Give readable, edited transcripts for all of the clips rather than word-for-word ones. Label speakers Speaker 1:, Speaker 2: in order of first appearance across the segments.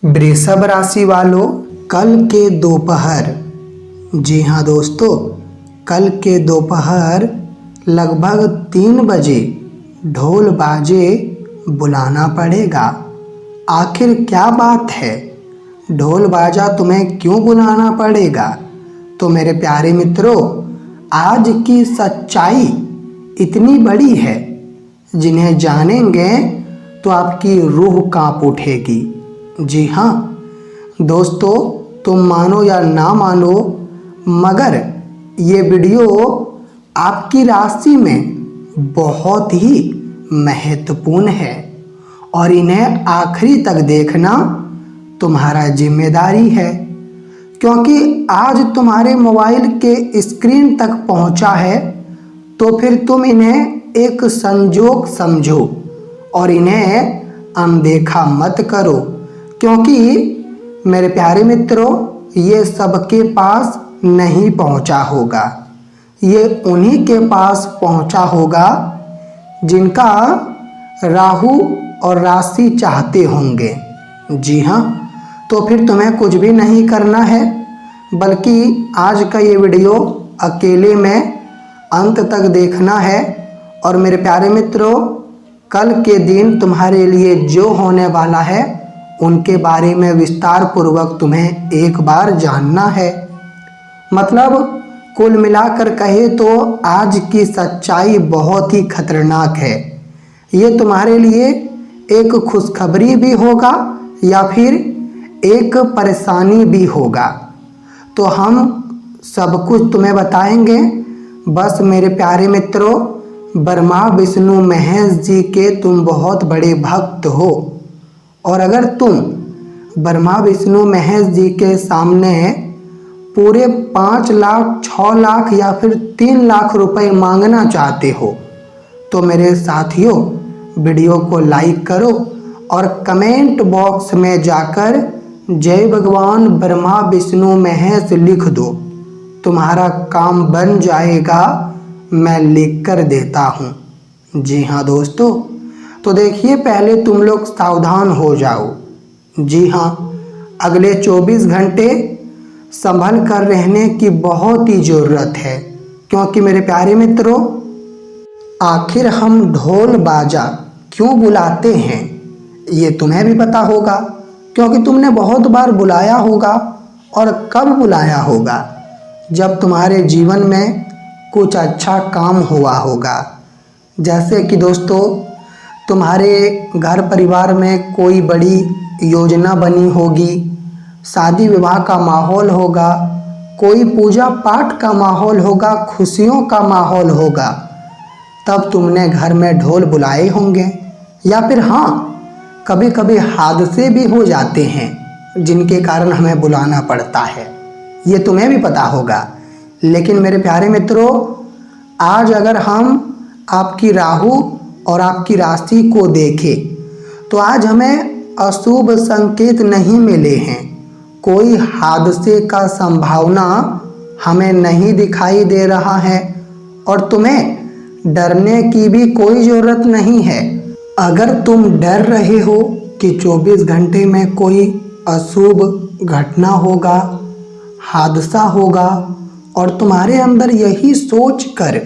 Speaker 1: वृषभ राशि वालों, कल के दोपहर, जी हाँ दोस्तों, कल के दोपहर लगभग 3 बजे ढोल बाजे बुलाना पड़ेगा। आखिर क्या बात है, ढोल बाजा तुम्हें क्यों बुलाना पड़ेगा? तो मेरे प्यारे मित्रों, आज की सच्चाई इतनी बड़ी है, जिन्हें जानेंगे तो आपकी रूह कांप उठेगी। जी हाँ दोस्तों, तुम मानो या ना मानो, मगर ये वीडियो आपकी राशि में बहुत ही महत्वपूर्ण है और इन्हें आखिरी तक देखना तुम्हारा जिम्मेदारी है, क्योंकि आज तुम्हारे मोबाइल के स्क्रीन तक पहुंचा है तो फिर तुम इन्हें एक संजोग समझो और इन्हें अनदेखा मत करो, क्योंकि मेरे प्यारे मित्रों, ये सबके पास नहीं पहुंचा होगा। ये उन्हीं के पास पहुंचा होगा जिनका राहु और राशि चाहते होंगे। जी हाँ, तो फिर तुम्हें कुछ भी नहीं करना है, बल्कि आज का ये वीडियो अकेले में अंत तक देखना है। और मेरे प्यारे मित्रों, कल के दिन तुम्हारे लिए जो होने वाला है उनके बारे में विस्तार पूर्वक तुम्हें एक बार जानना है। मतलब कुल मिलाकर कहे तो आज की सच्चाई बहुत ही खतरनाक है। ये तुम्हारे लिए एक खुशखबरी भी होगा या फिर एक परेशानी भी होगा, तो हम सब कुछ तुम्हें बताएंगे। बस मेरे प्यारे मित्रों, ब्रह्मा विष्णु महेश जी के तुम बहुत बड़े भक्त हो, और अगर तुम ब्रह्मा विष्णु महेश जी के सामने पूरे 5 लाख, 6 लाख या फिर 3 लाख रुपए मांगना चाहते हो, तो मेरे साथियों, वीडियो को लाइक करो और कमेंट बॉक्स में जाकर जय भगवान ब्रह्मा विष्णु महेश लिख दो। तुम्हारा काम बन जाएगा, मैं लिख कर देता हूँ। जी हाँ दोस्तों, तो देखिए, पहले तुम लोग सावधान हो जाओ। जी हाँ, अगले 24 घंटे संभल कर रहने की बहुत ही ज़रूरत है, क्योंकि मेरे प्यारे मित्रों, आखिर हम ढोल बाजा क्यों बुलाते हैं ये तुम्हें भी पता होगा, क्योंकि तुमने बहुत बार बुलाया होगा। और कब बुलाया होगा? जब तुम्हारे जीवन में कुछ अच्छा काम हुआ होगा। जैसे कि दोस्तों, तुम्हारे घर परिवार में कोई बड़ी योजना बनी होगी, शादी विवाह का माहौल होगा, कोई पूजा पाठ का माहौल होगा, खुशियों का माहौल होगा, तब तुमने घर में ढोल बुलाए होंगे। या फिर हाँ, कभी कभी हादसे भी हो जाते हैं जिनके कारण हमें बुलाना पड़ता है, ये तुम्हें भी पता होगा। लेकिन मेरे प्यारे मित्रों, आज अगर हम आपकी राहु और आपकी राशि को देखें तो आज हमें अशुभ संकेत नहीं मिले हैं। कोई हादसे का संभावना हमें नहीं दिखाई दे रहा है, और तुम्हें डरने की भी कोई ज़रूरत नहीं है। अगर तुम डर रहे हो कि 24 घंटे में कोई अशुभ घटना होगा, हादसा होगा, और तुम्हारे अंदर यही सोच कर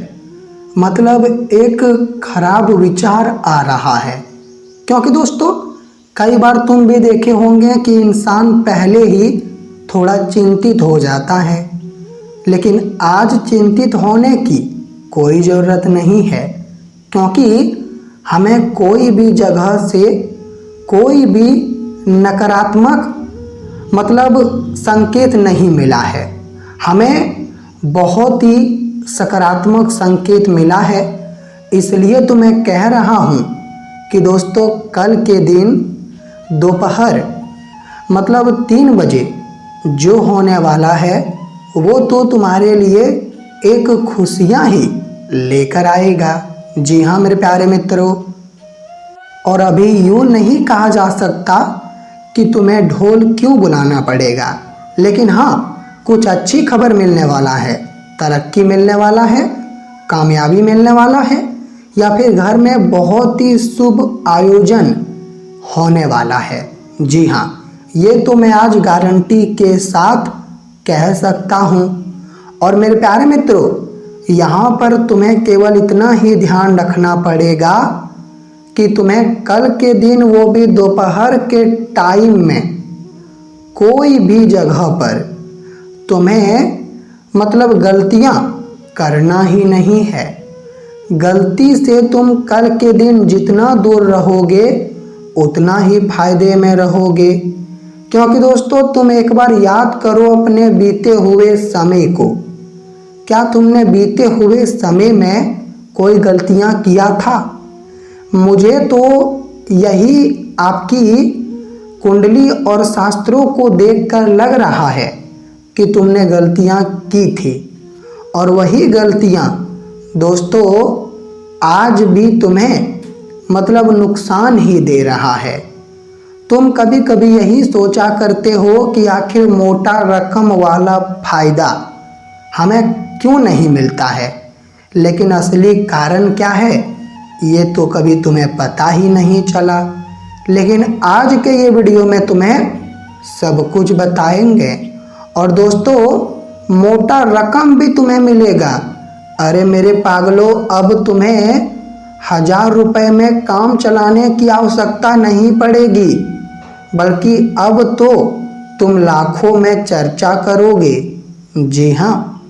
Speaker 1: मतलब एक खराब विचार आ रहा है, क्योंकि दोस्तों, कई बार तुम भी देखे होंगे कि इंसान पहले ही थोड़ा चिंतित हो जाता है, लेकिन आज चिंतित होने की कोई ज़रूरत नहीं है, क्योंकि हमें कोई भी जगह से कोई भी नकारात्मक मतलब संकेत नहीं मिला है। हमें बहुत ही सकारात्मक संकेत मिला है। इसलिए तो मैं कह रहा हूँ कि दोस्तों, कल के दिन दोपहर मतलब 3 बजे जो होने वाला है वो तो तुम्हारे लिए एक खुशियाँ ही लेकर आएगा। जी हाँ मेरे प्यारे मित्रों, और अभी यूँ नहीं कहा जा सकता कि तुम्हें ढोल क्यों बुलाना पड़ेगा, लेकिन हाँ, कुछ अच्छी खबर मिलने वाला है, तरक्की मिलने वाला है, कामयाबी मिलने वाला है, या फिर घर में बहुत ही शुभ आयोजन होने वाला है। जी हाँ, ये तो मैं आज गारंटी के साथ कह सकता हूँ। और मेरे प्यारे मित्रों, यहाँ पर तुम्हें केवल इतना ही ध्यान रखना पड़ेगा कि तुम्हें कल के दिन, वो भी दोपहर के टाइम में, कोई भी जगह पर तुम्हें मतलब गलतियाँ करना ही नहीं है। गलती से तुम कल के दिन जितना दूर रहोगे उतना ही फायदे में रहोगे। क्योंकि दोस्तों, तुम एक बार याद करो अपने बीते हुए समय को। क्या तुमने बीते हुए समय में कोई गलतियां किया था? मुझे तो यही आपकी कुंडली और शास्त्रों को देखकर लग रहा है कि तुमने गलतियां की थी। और वही गलतियां दोस्तों आज भी तुम्हें मतलब नुकसान ही दे रहा है। तुम कभी कभी यही सोचा करते हो कि आखिर मोटा रकम वाला फायदा हमें क्यों नहीं मिलता है, लेकिन असली कारण क्या है ये तो कभी तुम्हें पता ही नहीं चला। लेकिन आज के ये वीडियो में तुम्हें सब कुछ बताएंगे। और दोस्तों, मोटा रकम भी तुम्हें मिलेगा। अरे मेरे पागलों, अब तुम्हें 1000 रुपये में काम चलाने की आवश्यकता नहीं पड़ेगी, बल्कि अब तो तुम लाखों में चर्चा करोगे। जी हाँ,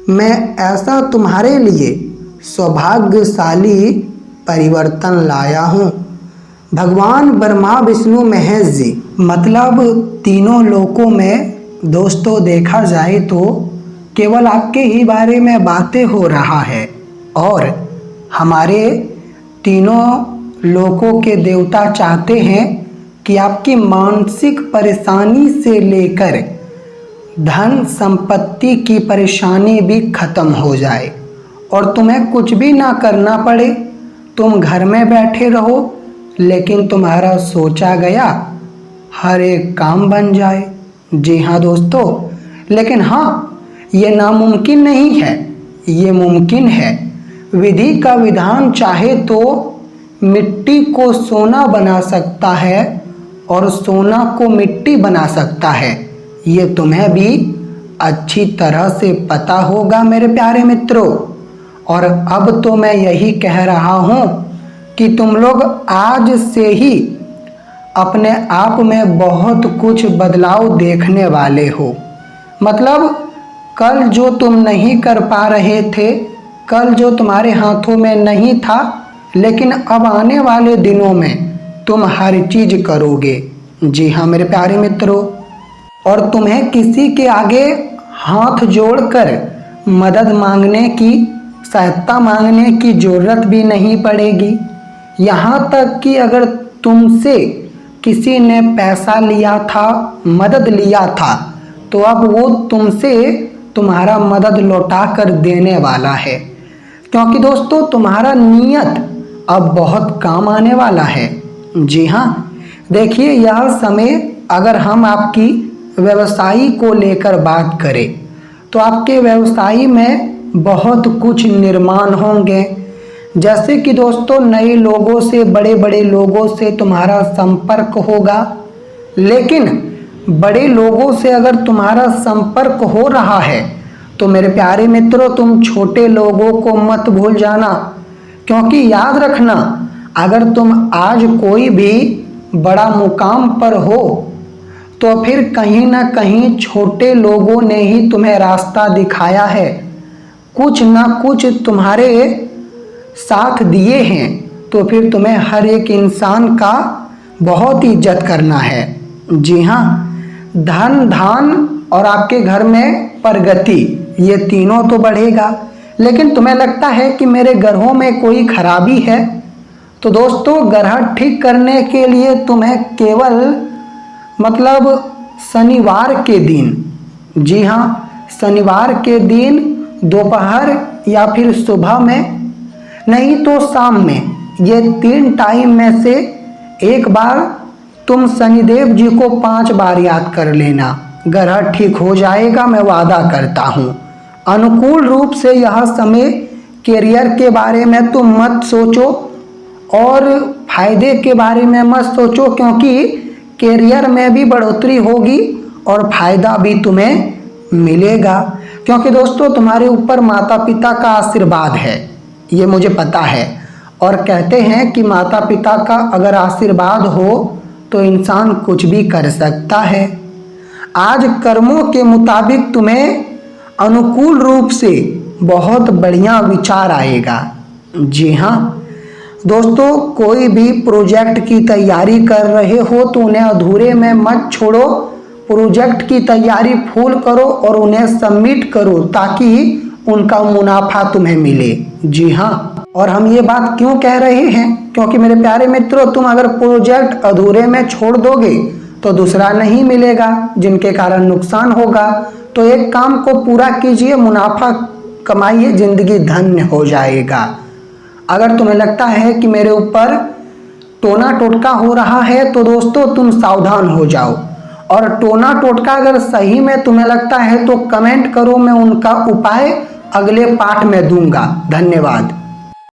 Speaker 1: मैं ऐसा तुम्हारे लिए सौभाग्यशाली परिवर्तन लाया हूँ। भगवान ब्रह्मा विष्णु महेश जी, मतलब तीनों लोकों में दोस्तों देखा जाए तो केवल आपके ही बारे में बातें हो रहा है। और हमारे तीनों लोकों के देवता चाहते हैं कि आपकी मानसिक परेशानी से लेकर धन संपत्ति की परेशानी भी खत्म हो जाए और तुम्हें कुछ भी ना करना पड़े। तुम घर में बैठे रहो, लेकिन तुम्हारा सोचा गया हर एक काम बन जाए। जी हाँ दोस्तों, लेकिन हाँ, ये नामुमकिन नहीं है, ये मुमकिन है। विधि का विधान चाहे तो मिट्टी को सोना बना सकता है और सोना को मिट्टी बना सकता है। ये तुम्हें भी अच्छी तरह से पता होगा मेरे प्यारे मित्रों। और अब तो मैं यही कह रहा हूँ कि तुम लोग आज से ही अपने आप में बहुत कुछ बदलाव देखने वाले हो। मतलब कल जो तुम नहीं कर पा रहे थे, कल जो तुम्हारे हाथों में नहीं था, लेकिन अब आने वाले दिनों में तुम हर चीज़ करोगे। जी हाँ मेरे प्यारे मित्रों, और तुम्हें किसी के आगे हाथ जोड़कर मदद मांगने की, सहायता मांगने की ज़रूरत भी नहीं पड़ेगी। यहाँ तक कि अगर तुमसे किसी ने पैसा लिया था, मदद लिया था, तो अब वो तुमसे तुम्हारा मदद लौटा कर देने वाला है। क्योंकि दोस्तों, तुम्हारा नियत अब बहुत काम आने वाला है। जी हाँ, देखिए यह समय, अगर हम आपकी व्यवसाय को लेकर बात करें तो आपके व्यवसाय में बहुत कुछ निर्माण होंगे। जैसे कि दोस्तों, नए लोगों से, बड़े बड़े लोगों से तुम्हारा संपर्क होगा। लेकिन बड़े लोगों से अगर तुम्हारा संपर्क हो रहा है तो मेरे प्यारे मित्रों, तुम छोटे लोगों को मत भूल जाना। क्योंकि याद रखना, अगर तुम आज कोई भी बड़ा मुकाम पर हो तो फिर कहीं ना कहीं छोटे लोगों ने ही तुम्हें रास्ता दिखाया है, कुछ ना कुछ तुम्हारे साथ दिए हैं। तो फिर तुम्हें हर एक इंसान का बहुत इज्जत करना है। जी हाँ, धन, धान और आपके घर में प्रगति, ये तीनों तो बढ़ेगा। लेकिन तुम्हें लगता है कि मेरे ग्रहों में कोई खराबी है, तो दोस्तों ग्रह ठीक करने के लिए तुम्हें केवल मतलब शनिवार के दिन, जी हाँ शनिवार के दिन दोपहर या फिर सुबह में, नहीं तो शाम में, ये 3 टाइम में से एक बार तुम शनिदेव जी को 5 बार याद कर लेना। ग्रह ठीक हो जाएगा, मैं वादा करता हूँ। अनुकूल रूप से यह समय कैरियर के बारे में तुम मत सोचो और फायदे के बारे में मत सोचो, क्योंकि कैरियर में भी बढ़ोतरी होगी और फायदा भी तुम्हें मिलेगा, क्योंकि दोस्तों तुम्हारे ऊपर माता पिता का आशीर्वाद है, ये मुझे पता है। और कहते हैं कि माता पिता का अगर आशीर्वाद हो तो इंसान कुछ भी कर सकता है। आज कर्मों के मुताबिक तुम्हें अनुकूल रूप से बहुत बढ़िया विचार आएगा। जी हाँ दोस्तों, कोई भी प्रोजेक्ट की तैयारी कर रहे हो तो उन्हें अधूरे में मत छोड़ो, प्रोजेक्ट की तैयारी फुल करो और उन्हें सबमिट करो ताकि उनका मुनाफा तुम्हें मिले। जी हाँ, और हम ये बात क्यों कह रहे हैं, क्योंकि मेरे प्यारे मित्रों, तुम अगर प्रोजेक्ट अधूरे में छोड़ दोगे तो दूसरा नहीं मिलेगा, जिनके कारण नुकसान होगा। तो एक काम को पूरा कीजिए, मुनाफा कमाइए, जिंदगी धन्य हो जाएगा। अगर तुम्हें लगता है कि मेरे ऊपर टोना टोटका हो रहा है तो दोस्तों तुम सावधान हो जाओ, और टोना टोटका अगर सही में तुम्हें लगता है तो कमेंट करो, मैं उनका उपाय अगले पार्ट में दूंगा। धन्यवाद।